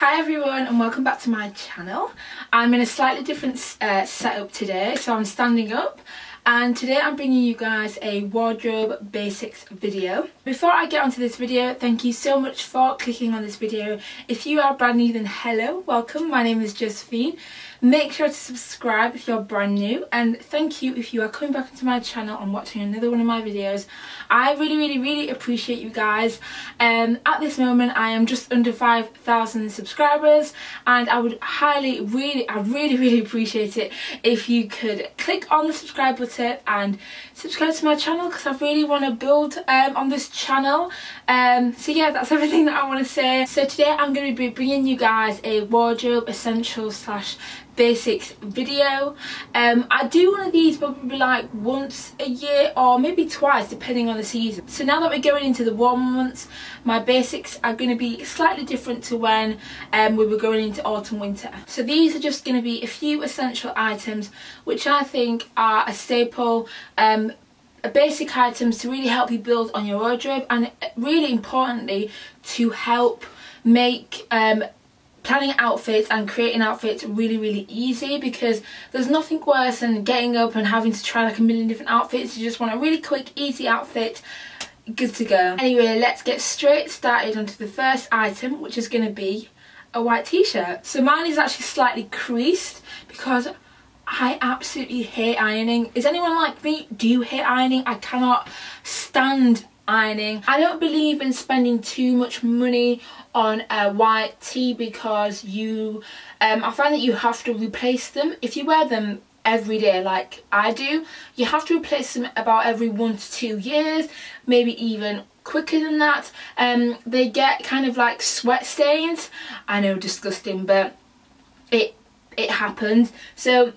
Hi everyone and welcome back to my channel. I'm in a slightly different setup today, so I'm standing up and today I'm bringing you guys a wardrobe basics video. Before I get onto this video, thank you so much for clicking on this video. If you are brand new, then hello, welcome, my name is Josephine. Make sure to subscribe if you're brand new, and thank you if you are coming back into my channel and watching another one of my videos. I really appreciate you guys. At this moment I am just under 5,000 subscribers, and I would really appreciate it if you could click on the subscribe button and subscribe to my channel, because I really want to build on this channel. So yeah, that's everything that I want to say. So today I'm going to be bringing you guys a wardrobe essentials / basics video. I do one of these probably like once a year or maybe twice depending on the season. So now that we're going into the warm months, my basics are going to be slightly different to when we were going into autumn winter. So these are just going to be a few essential items which I think are a staple, basic items to really help you build on your wardrobe, and really importantly to help make planning outfits and creating outfits really easy, because there's nothing worse than getting up and having to try like a million different outfits. You just want a really quick, easy outfit, good to go. Anyway, let's get straight started onto the first item, which is going to be a white t-shirt. So mine is actually slightly creased because I absolutely hate ironing. Is anyone like me? Do you hate ironing? I cannot stand ironing. I don't believe in spending too much money on a white tee because I find that you have to replace them. If you wear them every day like I do, you have to replace them about every 1 to 2 years, maybe even quicker than that. They get kind of like sweat stains. I know, disgusting, but it happens. So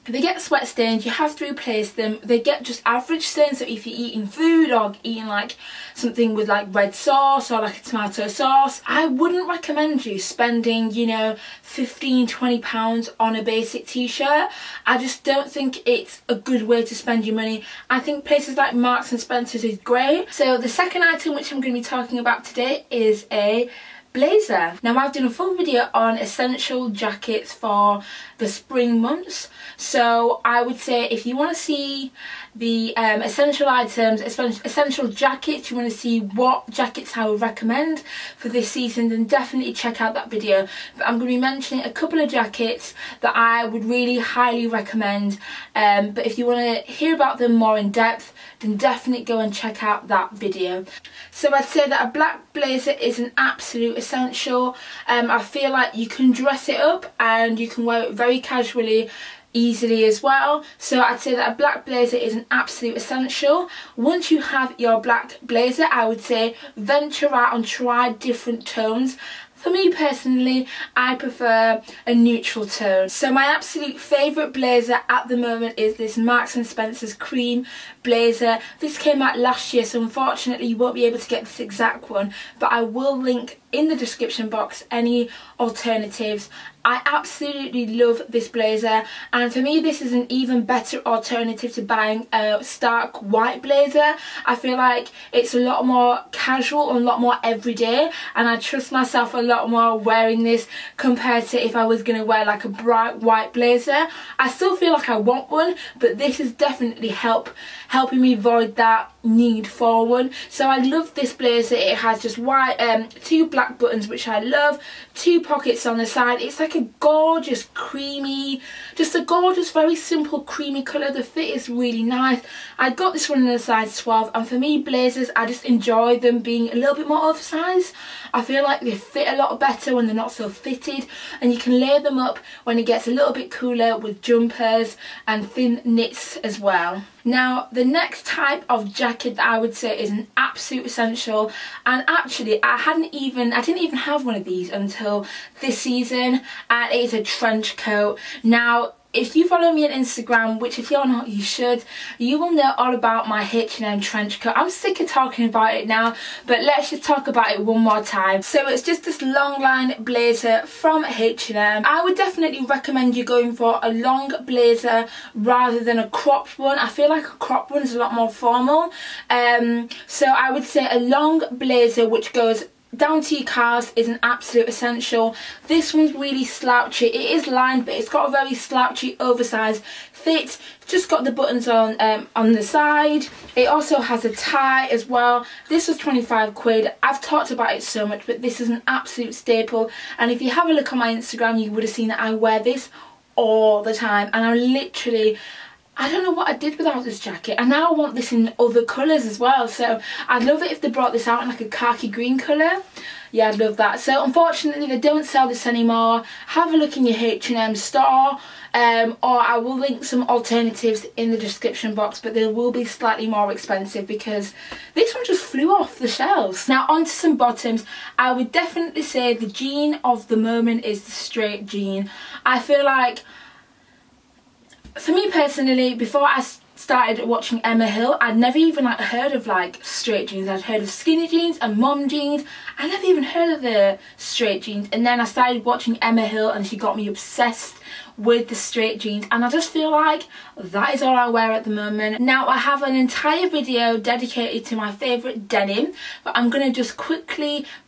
if they get sweat stains, you have to replace them. They get just average stains, so if you're eating food or eating like something with like red sauce or like a tomato sauce, I wouldn't recommend you spending, you know, £15–20 on a basic t-shirt. I just don't think it's a good way to spend your money. I think places like Marks and Spencer's is great. So the second item which I'm going to be talking about today is a blazer. Now I've done a full video on essential jackets for the spring months, so I would say if you want to see the essential items, essential jackets, you want to see what jackets I would recommend for this season, then definitely check out that video. But I'm going to be mentioning a couple of jackets that I would really highly recommend, but if you want to hear about them more in depth, then definitely go and check out that video. So I'd say that a black blazer is an absolute essential. I feel like you can dress it up and you can wear it very casually, easily as well. So I'd say that a black blazer is an absolute essential. Once you have your black blazer, I would say venture out and try different tones. For me personally, I prefer a neutral tone. So my absolute favourite blazer at the moment is this Marks and Spencer's cream blazer. This came out last year, so unfortunately you won't be able to get this exact one, but I will link in the description box any alternatives. I absolutely love this blazer, and for me this is an even better alternative to buying a stark white blazer. I feel like it's a lot more casual and a lot more everyday, and I trust myself a lot more wearing this compared to if I was going to wear like a bright white blazer. I still feel like I want one, but this is definitely helping me avoid that need for one. So I love this blazer. It has just white, 2 black buttons, which I love, 2 pockets on the side. It's like a gorgeous creamy, just a gorgeous very simple creamy colour. The fit is really nice. I got this one in a size 12, and for me blazers, I just enjoy them being a little bit more oversized. I feel like they fit a lot better when they're not so fitted, and you can layer them up when it gets a little bit cooler with jumpers and thin knits as well. Now the next type of jacket that I would say is an absolute essential, and actually I didn't even have one of these until this season, and it is a trench coat. Now if you follow me on Instagram, which if you're not you should, you will know all about my H&M trench coat. I'm sick of talking about it now, but let's just talk about it one more time. So it's just this long line blazer from H&M. I would definitely recommend you going for a long blazer rather than a cropped one. I feel like a cropped one is a lot more formal. So I would say a long blazer which goes down to your calves is an absolute essential. This one's really slouchy. It is lined, but it's got a very slouchy, oversized fit. Just got the buttons on the side. It also has a tie as well. This was 25 quid. I've talked about it so much, but this is an absolute staple. And if you have a look on my Instagram, you would have seen that I wear this all the time. And I don't know what I did without this jacket, and now I want this in other colours as well. So I'd love it if they brought this out in like a khaki green colour. Yeah, I'd love that. So unfortunately they don't sell this anymore. Have a look in your H&M store, or I will link some alternatives in the description box, but they will be slightly more expensive because this one just flew off the shelves. Now onto some bottoms. I would definitely say the jean of the moment is the straight jean. I feel like, for me personally, before I started watching Emma Hill, I'd never even heard of straight jeans. I'd heard of skinny jeans and mom jeans. I never even heard of the straight jeans, and then I started watching Emma Hill and she got me obsessed with the straight jeans, and I just feel like that is all I wear at the moment. Now I have an entire video dedicated to my favourite denim, but I'm going to just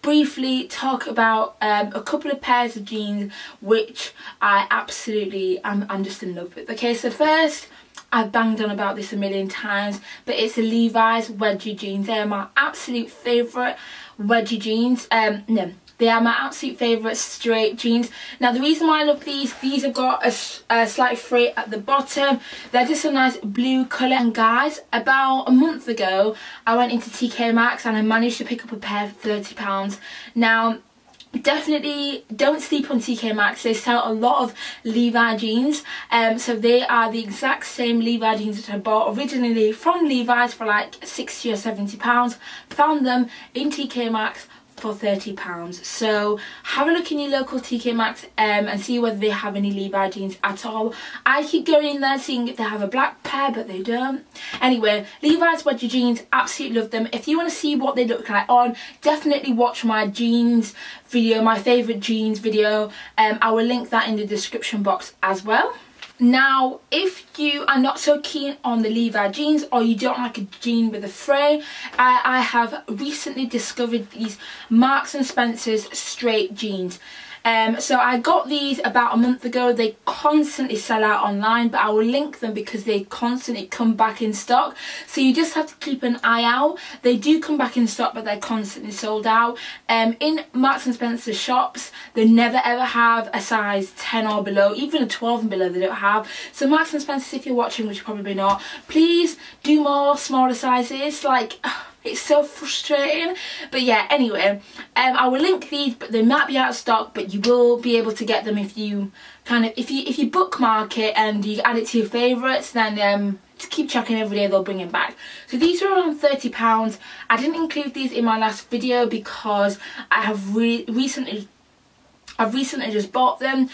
briefly talk about a couple of pairs of jeans which I absolutely I'm just in love with. Okay, so first, I've banged on about this a million times, but it's the Levi's wedgie jeans. They are my absolute favourite wedgie jeans. They are my absolute favourite straight jeans. Now the reason why I love these have got a slight fray at the bottom. They're just a nice blue colour. And guys, about a month ago I went into TK Maxx and I managed to pick up a pair for £30. Now definitely don't sleep on TK Maxx. They sell a lot of Levi jeans, so they are the exact same Levi jeans that I bought originally from Levi's for like £60 or £70. Found them in TK Maxx for £30. So have a look in your local TK Maxx and see whether they have any Levi jeans at all. I keep going in there seeing if they have a black pair, but they don't. Anyway, Levi's wedgie jeans, absolutely love them. If you want to see what they look like on, definitely watch my jeans video, my favourite jeans video. I will link that in the description box as well. Now, if you are not so keen on the Levi jeans, or you don't like a jean with a fray, I have recently discovered these Marks and Spencer's straight jeans. So I got these about a month ago. They constantly sell out online, but I will link them because they constantly come back in stock. So you just have to keep an eye out. They do come back in stock, but they're constantly sold out. In Marks and Spencer shops, they never ever have a size 10 or below, even a 12 and below they don't have. So Marks and Spencer, if you're watching, which you're probably not, please do more smaller sizes. It's so frustrating. But yeah, anyway, I will link these, but they might be out of stock, but you will be able to get them if you if you bookmark it and you add it to your favourites. Then to keep checking every day, they'll bring it back. So these are around £30. I didn't include these in my last video because I have recently just bought them.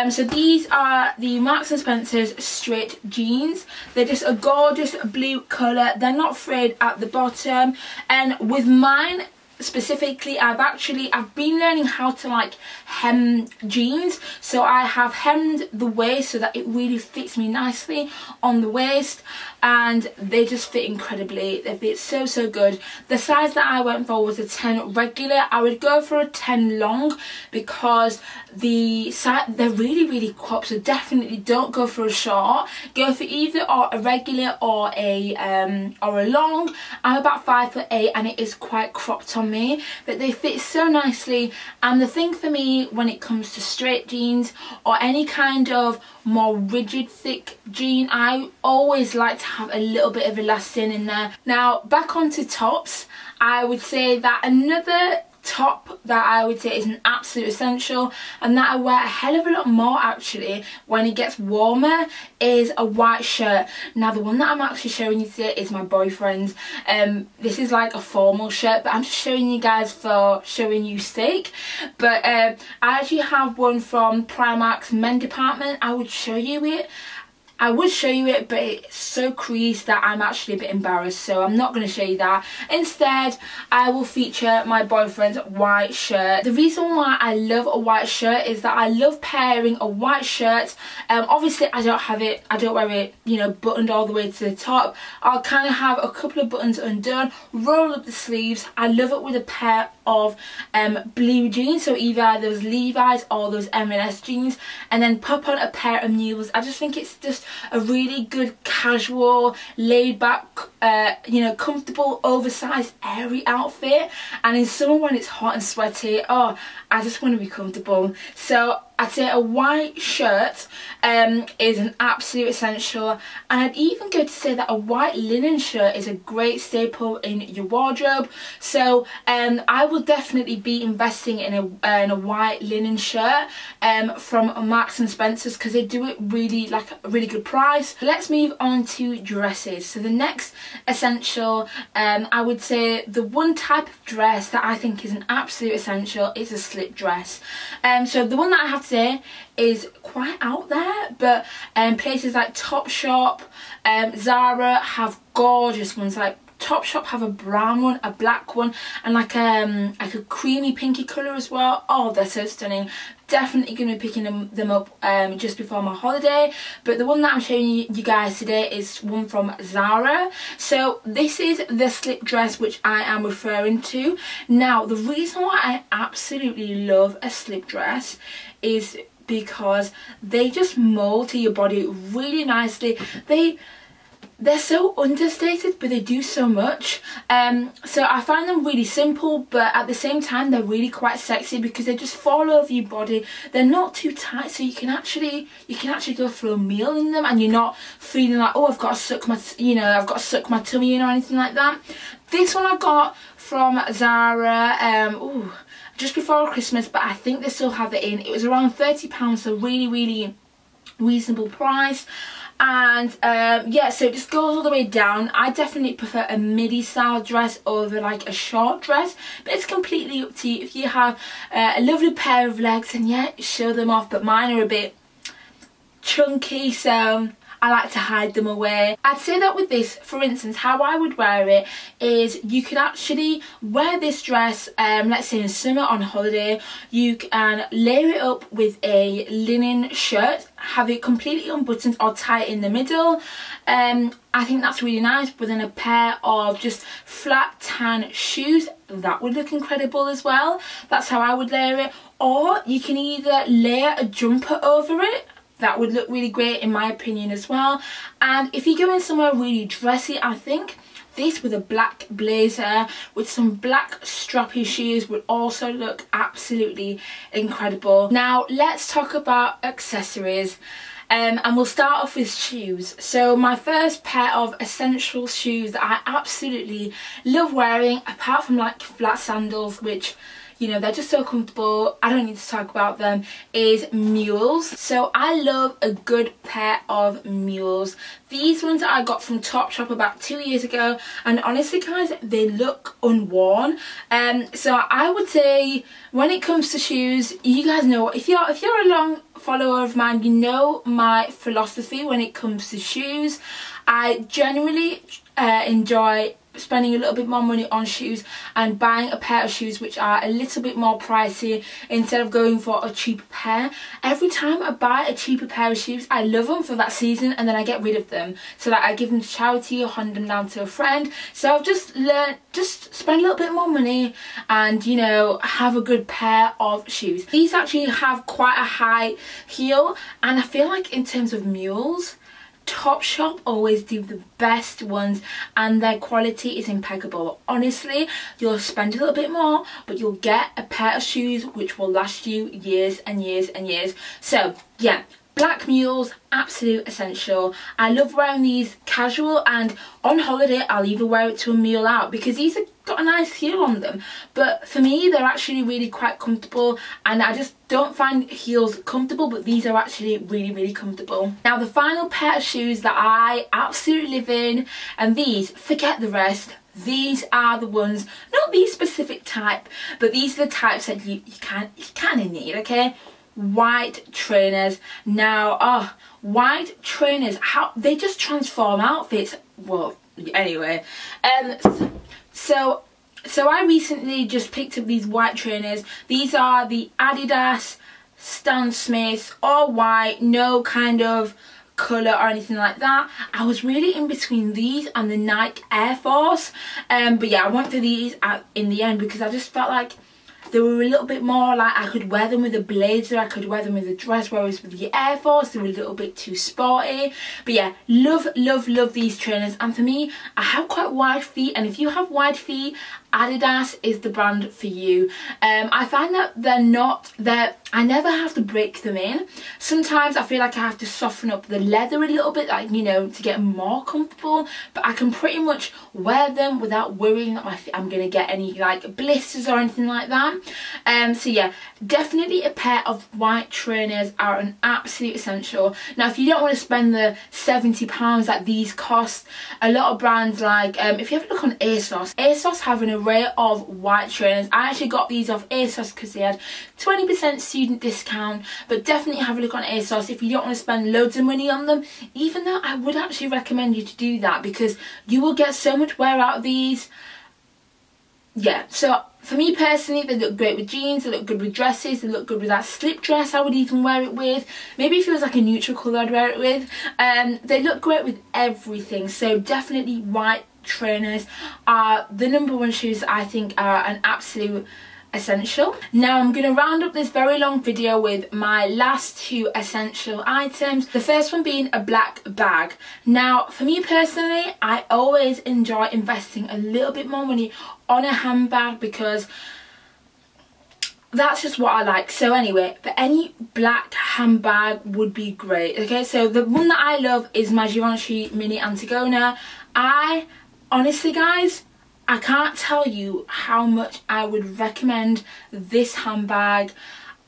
So these are the Marks and Spencer's straight jeans. They're just a gorgeous blue colour. They're not frayed at the bottom, and with mine specifically, I've been learning how to hem jeans. So I have hemmed the waist so that it really fits me nicely on the waist, and they just fit incredibly. They fit so good. The size that I went for was a 10 regular. I would go for a 10 long because they're really cropped, so definitely don't go for a short. Go for either a regular or a long. I'm about 5'8" and it is quite cropped on me, but they fit so nicely. And the thing for me when it comes to straight jeans or any kind of more rigid thick jean, I always like to have a little bit of elastin in there. Now back onto tops, I would say that another top that I would say is an absolute essential, and that I wear a hell of a lot more actually when it gets warmer, is a white shirt. Now the one that I'm actually showing you today is my boyfriend's. This is like a formal shirt, but I'm just showing you guys for showing you sake. But I actually have one from Primark's men department. I would show you it, but it's so creased that I'm actually a bit embarrassed, so I'm not going to show you that. Instead, I will feature my boyfriend's white shirt. The reason why I love a white shirt is that I love pairing a white shirt. Obviously, I don't wear it, you know, buttoned all the way to the top. I'll kind of have a couple of buttons undone, roll up the sleeves. I love it with a pair of blue jeans, so either those Levi's or those M&S jeans, and then pop on a pair of mules. I just think it's just a really good casual, laid back, you know, comfortable, oversized, airy outfit. And in summer when it's hot and sweaty, oh, I just want to be comfortable. So I'd say a white shirt is an absolute essential, and I'd even go to say that a white linen shirt is a great staple in your wardrobe. So I will definitely be investing in a white linen shirt from Marks and Spencer's, because they do it really, like, a really good price. Let's move on to dresses. So the next essential, I would say the one type of dress that I think is an absolute essential is a slip dress. So the one that I have today is quite out there, but places like Topshop, Zara have gorgeous ones. Like Topshop have a brown one, a black one, and like a creamy pinky colour as well. Oh, they're so stunning. Definitely going to be picking them up just before my holiday. But the one that I'm showing you guys today is one from Zara. So this is the slip dress which I am referring to. Now, the reason why I absolutely love a slip dress is because they just mold to your body really nicely. They're so understated, but they do so much. So I find them really simple, but at the same time they're really quite sexy because they just fall over your body. They're not too tight, so you can actually go for a meal in them, and you're not feeling like, oh, I've got to suck my, you know, I've got to suck my tummy in or anything like that. This one I got from Zara. Ooh, just before Christmas, but I think they still have it in. It was around £30, so really reasonable price. And yeah, so it just goes all the way down. I definitely prefer a midi style dress over like a short dress, but it's completely up to you. If you have a lovely pair of legs, and yeah, show them off, but mine are a bit chunky, so I like to hide them away. I'd say that with this, for instance, how I would wear it is you can actually wear this dress, let's say in summer on holiday. You can layer it up with a linen shirt, have it completely unbuttoned or tight in the middle. I think that's really nice. But then a pair of just flat tan shoes, that would look incredible as well. That's how I would layer it. Or you can either layer a jumper over it. That would look really great in my opinion as well. And if you're going somewhere really dressy, I think this with a black blazer with some black strappy shoes would also look absolutely incredible. Now let's talk about accessories. And we'll start off with shoes. So my first pair of essential shoes that I absolutely love wearing, apart from like flat sandals, which, you know, they're just so comfortable, I don't need to talk about them, is mules. So I love a good pair of mules. These ones I got from Topshop about 2 years ago, and honestly guys, they look unworn. So I would say when it comes to shoes, you guys know, if you're a long follower of mine, you know my philosophy when it comes to shoes. I generally enjoy spending a little bit more money on shoes and buying a pair of shoes which are a little bit more pricey instead of going for a cheaper pair. Every time I buy a cheaper pair of shoes, I love them for that season, and then I get rid of them so that I give them to charity or hand them down to a friend. So I've just learned, just spend a little bit more money and, you know, have a good pair of shoes. These actually have quite a high heel, and I feel like in terms of mules, Topshop always do the best ones, and their quality is impeccable. Honestly, you'll spend a little bit more, but you'll get a pair of shoes which will last you years and years and years. So yeah, black mules, absolute essential. I love wearing these casual, and on holiday I'll even wear it to a meal out because these have got a nice heel on them. But for me, they're actually really quite comfortable, and I just don't find heels comfortable, but these are actually really comfortable. Now the final pair of shoes that I absolutely live in, and these, forget the rest, these are the ones, not these specific type, but these are the types that you kind of need, okay? White trainers. Now, white trainers, how they just transform outfits. Well, anyway, so I recently just picked up these white trainers. These are the Adidas Stan Smiths, all white, no kind of colour or anything like that. I was really in between these and the Nike Air Force, but yeah, I went for these in the end because I just felt like they were a little bit more like I could wear them with a blazer, I could wear them with a dress, whereas with the Air Force they were a little bit too sporty. But yeah, love these trainers, and for me, I have quite wide feet, and if you have wide feet, Adidas is the brand for you. I find that I never have to break them in. Sometimes I feel like I have to soften up the leather a little bit, like, you know, to get more comfortable, but I can pretty much wear them without worrying that I'm gonna get any like blisters or anything like that. So yeah, definitely a pair of white trainers are an absolute essential. Now if you don't want to spend the £70 that these cost, a lot of brands like if you have a look on ASOS have an array of white trainers. I actually got these off ASOS because they had 20% student discount, but definitely have a look on ASOS if you don't want to spend loads of money on them, even though I would actually recommend you to do that because you will get so much wear out of these. Yeah, so for me personally, they look great with jeans, they look good with dresses, they look good with that slip dress I would even wear it with. Maybe if it was like a neutral colour I'd wear it with. They look great with everything, so definitely white trainers are the #1 shoes I think are an absolute essential. Now I'm going to round up this very long video with my last 2 essential items. The first one being a black bag. Now for me personally, I always enjoy investing a little bit more money on a handbag because that's just what I like. So anyway, for any black handbag would be great. Okay, so the one that I love is my Givenchy Mini Antigona. Honestly guys, I can't tell you how much I would recommend this handbag.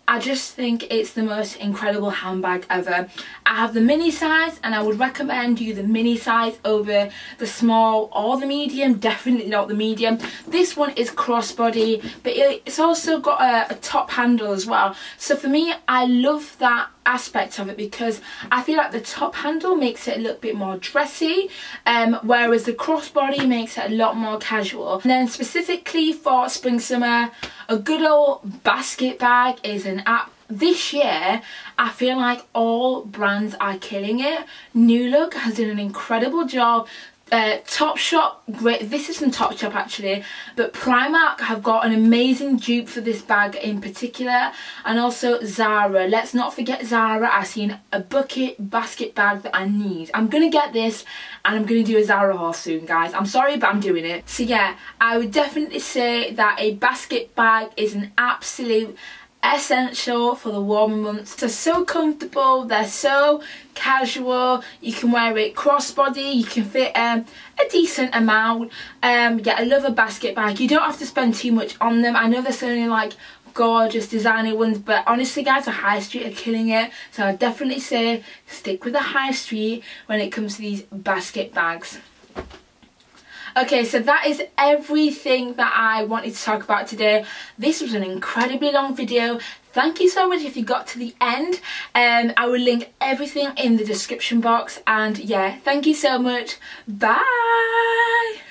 I just think it's the most incredible handbag ever. I have the mini size and I would recommend you the mini size over the small or the medium, definitely not the medium. This one is crossbody, but it's also got a top handle as well. So for me, I love that aspect of it because I feel like the top handle makes it a little bit more dressy, whereas the crossbody makes it a lot more casual. And then specifically for spring summer, a good old basket bag is an app. This year I feel like all brands are killing it. New Look has done an incredible job. Topshop, great. This is from Topshop actually, but Primark have got an amazing dupe for this bag in particular, and also Zara. Let's not forget Zara. I've seen a bucket basket bag that I need. I'm gonna get this and I'm gonna do a Zara haul soon guys. I'm sorry, but I'm doing it. So yeah, I would definitely say that a basket bag is an absolute essential for the warmer months. They're so comfortable, they're so casual, you can wear it crossbody, you can fit a decent amount. Yeah, I love a basket bag. You don't have to spend too much on them. I know there's only like gorgeous designer ones, but honestly guys, the high street are killing it, so I'd definitely say stick with the high street when it comes to these basket bags. Okay, so that is everything that I wanted to talk about today. This was an incredibly long video. Thank you so much if you got to the end. I will link everything in the description box, and yeah, thank you so much. Bye!